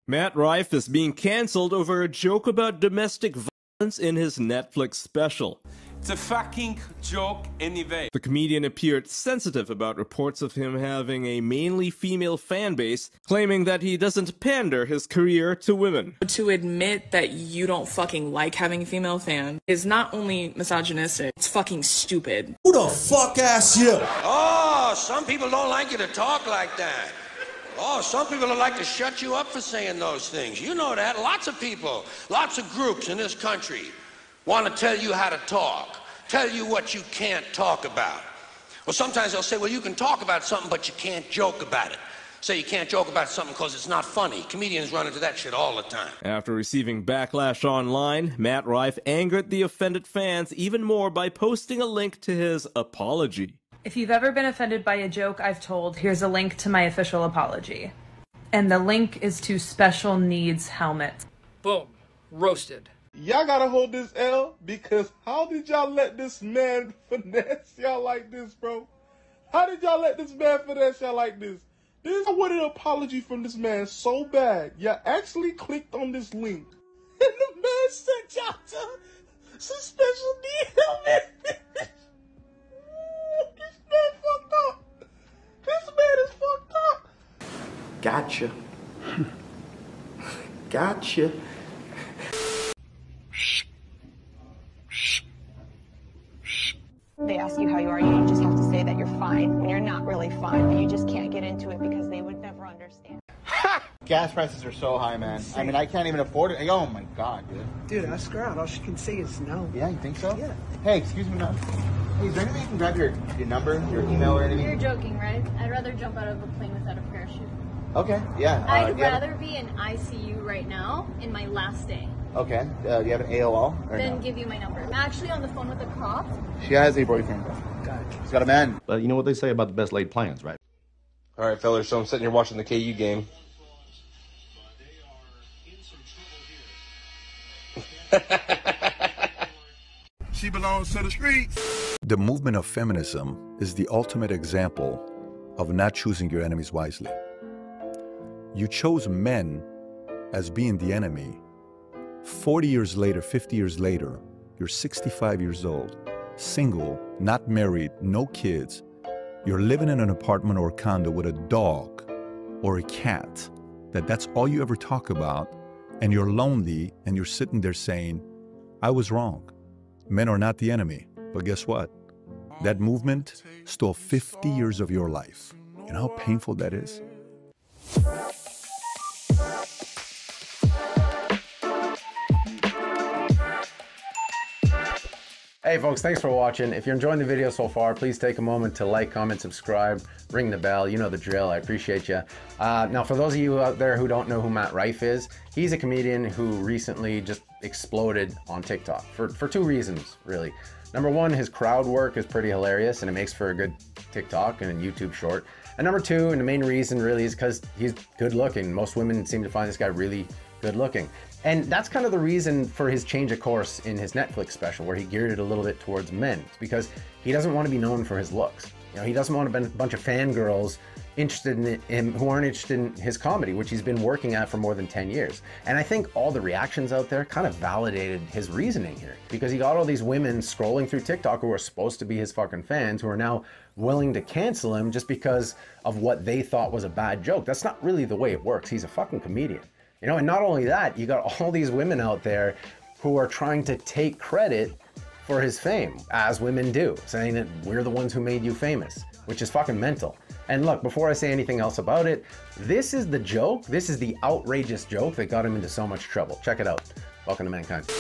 RIfe is being cancelled over a joke about domestic violence in his Netflix special. It's a fucking joke anyway. The comedian appeared sensitive about reports of him having a mainly female fan base, claiming that he doesn't pander his career to women. To admit that you don't fucking like having a female fan is not only misogynistic, it's fucking stupid. Who the fuck asked you? Oh, some people don't like you to talk like that. Oh, some people would like to shut you up for saying those things. You know that. Lots of people, lots of groups in this country want to tell you how to talk, tell you what you can't talk about. Well, sometimes they'll say, well, you can talk about something, but you can't joke about it. Say you can't joke about something because it's not funny. Comedians run into that shit all the time. After receiving backlash online, RIfe angered the offended fans even more by posting a link to his apology. If you've ever been offended by a joke I've told, here's a link to my official apology. And the link is to Special Needs Helmet. Boom. Roasted. Y'all gotta hold this L, because how did y'all let this man finesse y'all like this, bro? How did y'all let this man finesse y'all like this? I wanted an apology from this man so bad. Y'all actually clicked on this link. And the man sent y'all to some special needs helmet. This man fucked up. This man is fucked up. Gotcha. Gotcha. They ask you how you are, you just have to say that you're fine when you're not really fine, but you just can't get into it because they would never understand. Gas prices are so high, man. I mean, I can't even afford it. Oh my god, dude. Dude, ask her out. All she can say is no. Yeah, you think so? Yeah. Hey, excuse me, ma'am. Hey, is there anything you can grab your number, your email, or anything? You're joking, right? I'd rather jump out of a plane without a parachute. Okay, yeah. I'd rather be in ICU right now in my last day. Okay, do you have an AOL? Or Then no? give you my number. I'm actually on the phone with a cop. She has a boyfriend. Gotcha. She's got a man. But you know what they say about the best laid plans, right? All right, fellas, so I'm sitting here watching the KU game. She belongs to the streets. The movement of feminism is the ultimate example of not choosing your enemies wisely. You chose men as being the enemy. 40 years later, 50 years later, you're 65 years old, single, not married, no kids. You're living in an apartment or a condo with a dog or a cat. That's all you ever talk about, and you're lonely, and you're sitting there saying, I was wrong. Men are not the enemy. But guess what? That movement stole 50 years of your life. You know how painful that is? Hey folks, thanks for watching. If you're enjoying the video so far, please take a moment to like, comment, subscribe, ring the bell. You know the drill. I appreciate you. Now, for those of you out there who don't know who RIfe is, he's a comedian who recently just exploded on TikTok for two reasons, really. Number one, his crowd work is pretty hilarious and it makes for a good TikTok and a YouTube short. And number two, and the main reason really, is because he's good looking. Most women seem to find this guy really good looking. And that's kind of the reason for his change of course in his Netflix special, where he geared it a little bit towards men. It's because he doesn't want to be known for his looks. You know, he doesn't want a bunch of fangirls interested in him who aren't interested in his comedy, which he's been working at for more than 10 years. And I think all the reactions out there kind of validated his reasoning here, because he got all these women scrolling through TikTok who are supposed to be his fucking fans, who are now willing to cancel him just because of what they thought was a bad joke. That's not really the way it works. He's a fucking comedian. You know, and not only that, you got all these women out there who are trying to take credit for his fame, as women do, saying that we're the ones who made you famous, which is fucking mental. And look, before I say anything else about it, this is the joke, this is the outrageous joke that got him into so much trouble. Check it out. Welcome to Mankind.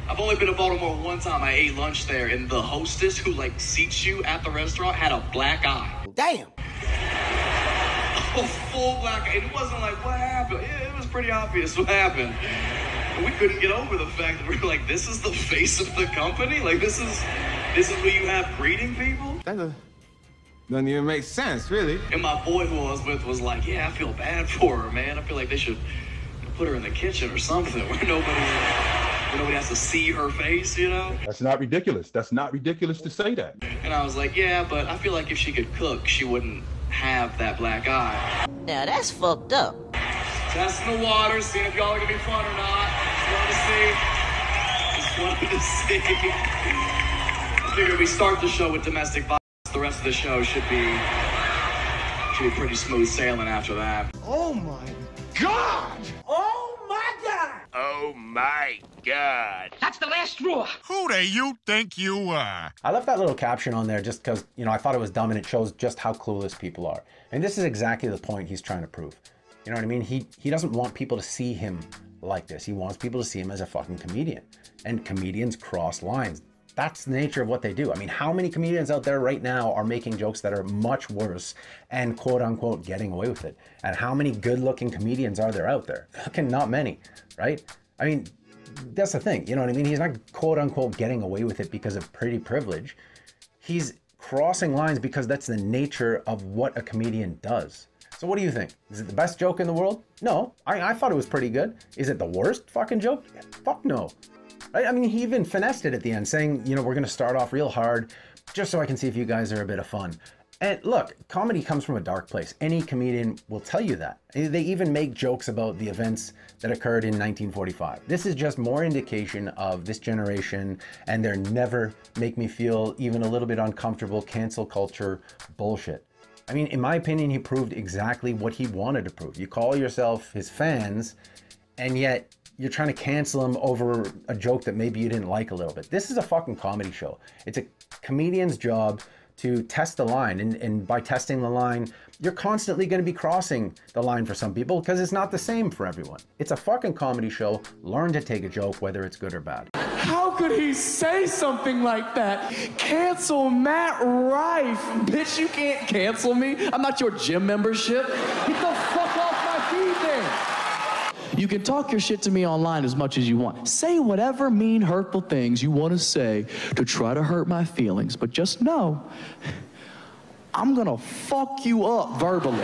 I've only been to Baltimore one time. I ate lunch there, and the hostess who like seats you at the restaurant had a black eye. Damn. A full black eye. It wasn't like, what happened? Yeah, it was pretty obvious what happened. But we couldn't get over the fact that we were like, this is the face of the company? Like, this is what you have greeting people? That doesn't even make sense, really. And my boy who I was with was like, yeah, I feel bad for her, man. I feel like they should put her in the kitchen or something where nobody has to see her face, you know? That's not ridiculous. That's not ridiculous to say that. And I was like, yeah, but I feel like if she could cook, she wouldn't have that black eye. Now that's fucked up. Testing the waters, seeing if y'all are gonna be fun or not. Just wanted to see. I figured we start the show with domestic violence. The rest of the show should be pretty smooth sailing after that. Oh my God! Oh my God! Oh my God. That's the last straw. Who do you think you are? I left that little caption on there just because, you know, I thought it was dumb and it shows just how clueless people are. And this is exactly the point he's trying to prove. You know what I mean? He doesn't want people to see him like this. He wants people to see him as a fucking comedian. And comedians cross lines. That's the nature of what they do. I mean, how many comedians out there right now are making jokes that are much worse and quote unquote getting away with it? And how many good looking comedians are there out there? Fucking not many, right? I mean, that's the thing, you know what I mean? He's not quote unquote getting away with it because of pretty privilege. He's crossing lines because that's the nature of what a comedian does. So what do you think? Is it the best joke in the world? No, I thought it was pretty good. Is it the worst fucking joke? Fuck no. Right? I mean, he even finessed it at the end, saying, you know, we're going to start off real hard just so I can see if you guys are a bit of fun. And look, comedy comes from a dark place. Any comedian will tell you that. They even make jokes about the events that occurred in 1945. This is just more indication of this generation and their never make me feel even a little bit uncomfortable cancel culture bullshit. I mean, in my opinion, he proved exactly what he wanted to prove. You call yourself his fans, and yet you're trying to cancel him over a joke that maybe you didn't like a little bit. This is a fucking comedy show. It's a comedian's job to test the line. And by testing the line, you're constantly going to be crossing the line for some people because it's not the same for everyone. It's a fucking comedy show. Learn to take a joke, whether it's good or bad. How could he say something like that? Cancel Matt Rife. Bitch, you can't cancel me. I'm not your gym membership. Get the fuck off my feet then. You can talk your shit to me online as much as you want. Say whatever mean, hurtful things you want to say to try to hurt my feelings, but just know, I'm gonna fuck you up verbally.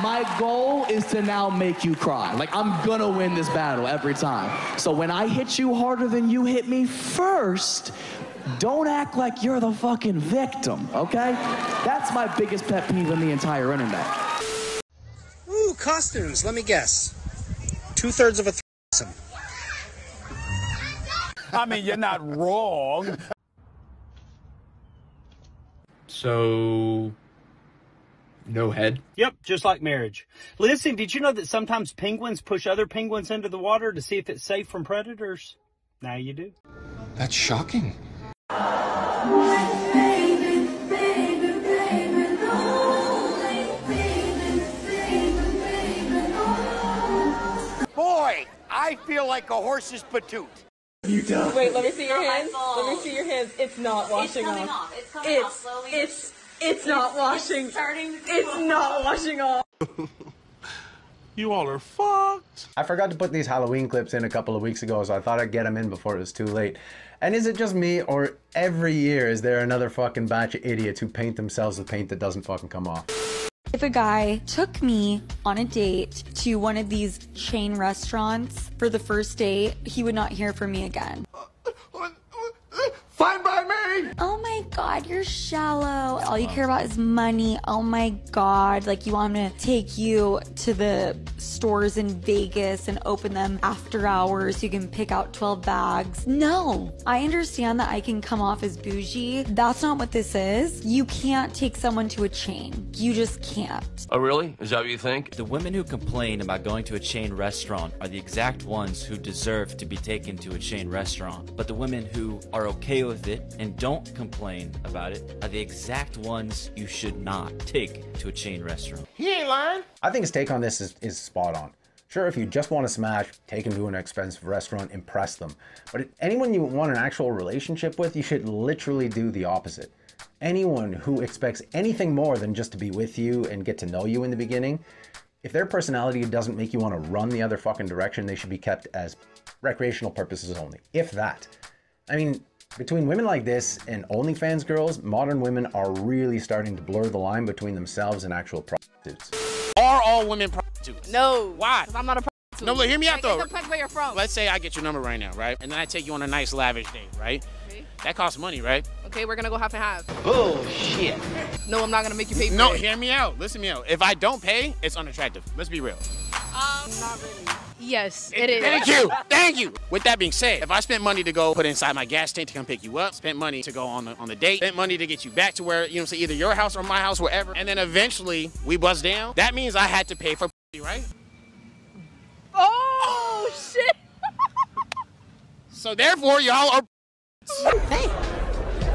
My goal is to now make you cry. Like, I'm gonna win this battle every time. So when I hit you harder than you hit me first, don't act like you're the fucking victim, okay? That's my biggest pet peeve on the entire internet. Ooh, costumes. Let me guess. 2/3 of a threesome. I mean, you're not wrong. So, no head? Yep, just like marriage. Listen, did you know that sometimes penguins push other penguins into the water to see if it's safe from predators? Now you do. That's shocking. Boy, I feel like a horse's patoot. You don't. Wait, let me see your hands. Let me see your hands. It's not washing off. It's coming off slowly. It's not washing. It's not washing off. You all are fucked. I forgot to put these Halloween clips in a couple of weeks ago, so I thought I'd get them in before it was too late. And is it just me, or every year is there another fucking batch of idiots who paint themselves with paint that doesn't fucking come off? If a guy took me on a date to one of these chain restaurants for the first date, he would not hear from me again. Fine by me! Oh my God, you're shallow. All you care about is money. Oh my God, like you want me to take you to the stores in Vegas and open them after hours so you can pick out 12 bags. No, I understand that I can come off as bougie. That's not what this is. You can't take someone to a chain. You just can't. Oh, really? Is that what you think? The women who complain about going to a chain restaurant are the exact ones who deserve to be taken to a chain restaurant. But the women who are okay with it and don't complain about it are the exact ones you should not take to a chain restaurant. He ain't lying. I think his take on this is spot on. Sure, if you just want to smash, take them to an expensive restaurant, impress them. But anyone you want an actual relationship with, you should literally do the opposite. Anyone who expects anything more than just to be with you and get to know you in the beginning, if their personality doesn't make you want to run the other fucking direction, they should be kept as recreational purposes only, if that. I mean, between women like this and OnlyFans girls, modern women are really starting to blur the line between themselves and actual prostitutes. Are all women prostitutes? No. Why? Because I'm not a prostitute. No, look, hear me out though. It depends where you're from. Let's say I get your number right now, right? And then I take you on a nice lavish date, right? Okay. That costs money, right? Okay, we're gonna go half and half. Bullshit. No, I'm not gonna make you pay for No, it. hear me out. Listen to me out. If I don't pay, it's unattractive. Let's be real. Not really. Yes, it is. Thank you. Thank you. With that being said, if I spent money to go put inside my gas tank to come pick you up, spent money to go on the date, spent money to get you back to where, you know, say either your house or my house, wherever, and then eventually we bust down, that means I had to pay for right? Oh, shit. So therefore, y'all are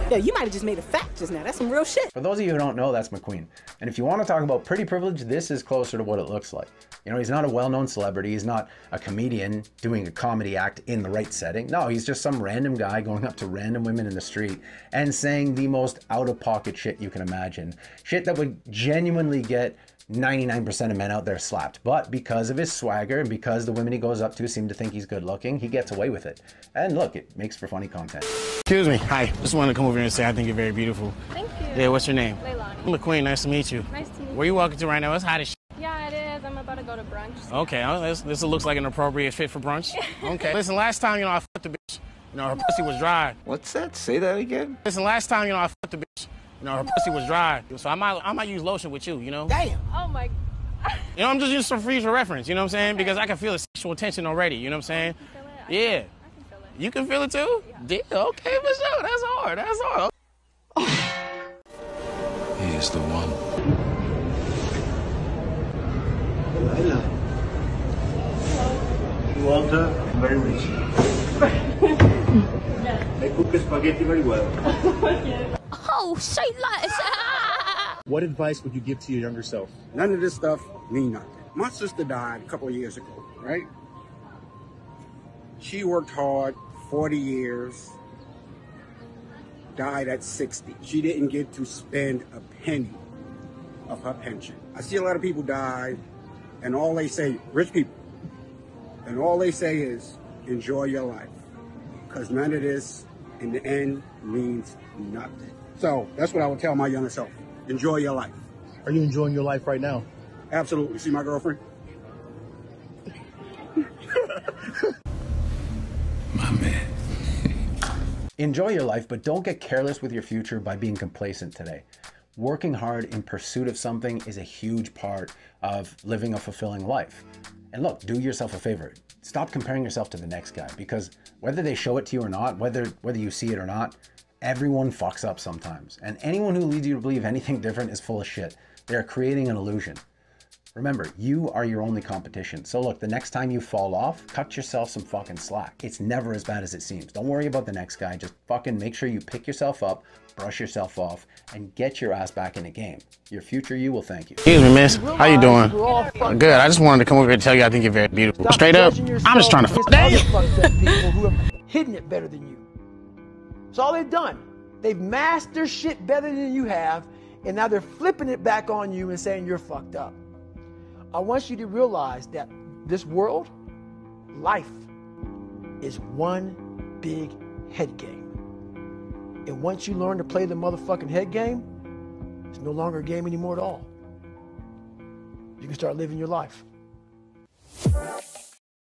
Yeah, you might have just made a fact just now. That's some real shit. For those of you who don't know, that's McQueen. And if you want to talk about pretty privilege, this is closer to what it looks like. You know, he's not a well-known celebrity. He's not a comedian doing a comedy act in the right setting. No, he's just some random guy going up to random women in the street and saying the most out-of-pocket shit you can imagine. Shit that would genuinely get 99% of men out there slapped. But because of his swagger and because the women he goes up to seem to think he's good looking, he gets away with it. And look, it makes for funny content. Excuse me. Hi. Just wanted to come over here and say I think you're very beautiful. Thank you. Yeah, what's your name? Leilani. McQueen, nice to meet you. Nice to meet you. Where you walking to right now? It's hot as shit. Yeah, it is. I'm about to go to brunch. So. Okay, this looks like an appropriate fit for brunch. Okay. Listen, last time, I fucked the bitch. Her pussy was dry. What's that? Say that again? Listen, last time, I fucked the bitch. Her pussy was dry. So I might use lotion with you, Damn. Oh my. I'm just using some future reference, you know what I'm saying? Okay. Because I can feel the sexual tension already, you know what I'm saying? I can feel it. Yeah. I can feel it. You can feel it too? Yeah. Okay, for sure. That's hard. That's hard. He is the one. Walter, very rich. They cook the spaghetti very well. Oh, shit, What advice would you give to your younger self? None of this stuff mean nothing. My sister died a couple of years ago, right? She worked hard, 40 years, died at 60. She didn't get to spend a penny of her pension. I see a lot of people die, and all they say, rich people, and all they say is, enjoy your life. Because none of this, in the end, means nothing. So that's what I would tell my younger self. Enjoy your life. Are you enjoying your life right now? Absolutely. See my girlfriend? My man. Enjoy your life, but don't get careless with your future by being complacent today. Working hard in pursuit of something is a huge part of living a fulfilling life. And look, do yourself a favor. Stop comparing yourself to the next guy, because whether they show it to you or not, whether you see it or not, everyone fucks up sometimes. And anyone who leads you to believe anything different is full of shit. They're creating an illusion. Remember, you are your only competition. So look, the next time you fall off, cut yourself some fucking slack. It's never as bad as it seems. Don't worry about the next guy. Just fucking make sure you pick yourself up, brush yourself off, and get your ass back in the game. Your future you will thank you. Excuse me, miss. How you doing? Good. I just wanted to come over here and tell you I think you're very beautiful. Straight up, I'm just trying to people who have hidden it better than you. That's all they've done. They've masked their shit better than you have, and now they're flipping it back on you and saying you're fucked up. I want you to realize that this world, life, is one big head game. And once you learn to play the motherfucking head game, it's no longer a game anymore at all. You can start living your life.